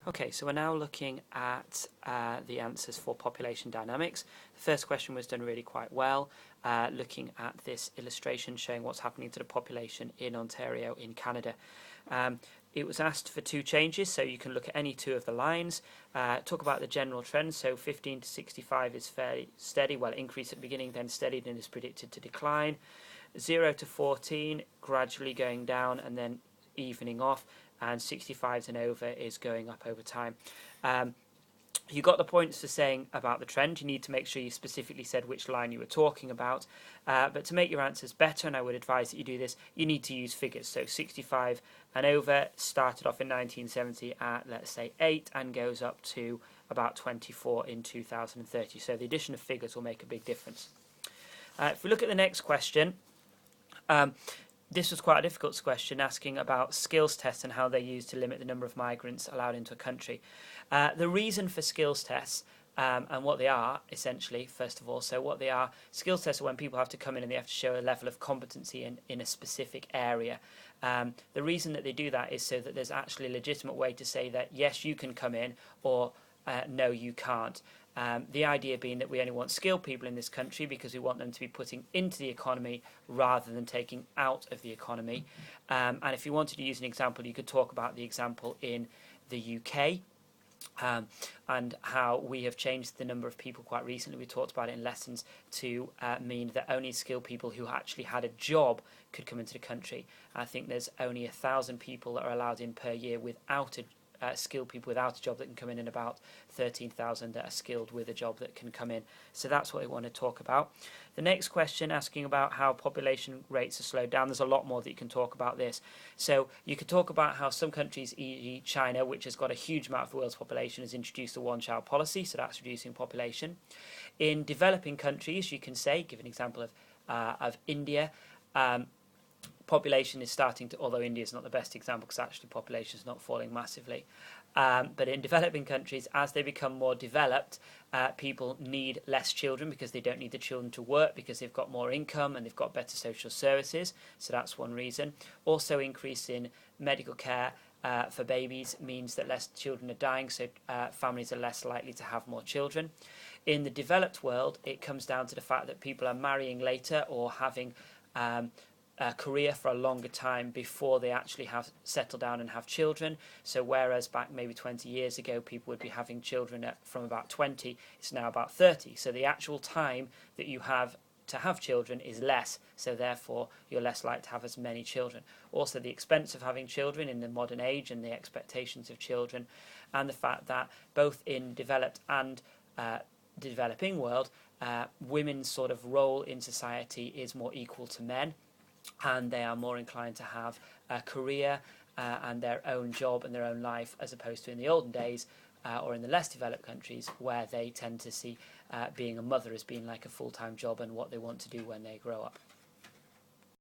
Okay, so we're now looking at the answers for population dynamics. The first question was done really quite well, looking at this illustration showing what's happening to the population in Ontario in Canada. It was asked for two changes, so you can look at any two of the lines, talk about the general trend. So 15 to 65 is fairly steady, well, increase at the beginning, then steadied and is predicted to decline. 0 to 14 gradually going down and then evening off, and 65s and over is going up over time. You got the points for saying about the trend. You need to make sure you specifically said which line you were talking about. But to make your answers better, and I would advise that you do this, you need to use figures. So 65 and over started off in 1970 at, let's say, 8 and goes up to about 24 in 2030. So the addition of figures will make a big difference. If we look at the next question, this was quite a difficult question, asking about skills tests and how they're used to limit the number of migrants allowed into a country. The reason for skills tests and what they are, essentially, first of all, so what they are, skills tests are when people have to come in and they have to show a level of competency in a specific area. The reason that they do that is so that there's actually a legitimate way to say that, yes, you can come in, or no, you can't. The idea being that we only want skilled people in this country because we want them to be putting into the economy rather than taking out of the economy. And if you wanted to use an example, you could talk about the example in the UK and how we have changed the number of people quite recently. We talked about it in lessons to mean that only skilled people who actually had a job could come into the country. I think there's only 1,000 people that are allowed in per year without a skilled people without a job that can come in, and about 13,000 that are skilled with a job that can come in. So that's what we want to talk about. The next question asking about how population rates are slowed down. There's a lot more that you can talk about this. So you could talk about how some countries, e.g. China, which has got a huge amount of the world's population, has introduced a one-child policy, so that's reducing population. In developing countries, you can say, give an example of India, population is starting to, although India is not the best example because actually population is not falling massively, but in developing countries, as they become more developed, people need less children because they don't need the children to work because they've got more income and they've got better social services. So that's one reason. Also, increase in medical care for babies means that less children are dying, so families are less likely to have more children. In the developed world, it comes down to the fact that people are marrying later or having a career for a longer time before they actually have settled down and have children. So whereas back maybe 20 years ago people would be having children from about 20, it's now about 30. So the actual time that you have to have children is less, so therefore you're less likely to have as many children. Also, the expense of having children in the modern age and the expectations of children, and the fact that both in developed and developing world, women's sort of role in society is more equal to men, and they are more inclined to have a career and their own job and their own life, as opposed to in the olden days or in the less developed countries where they tend to see being a mother as being like a full-time job and what they want to do when they grow up.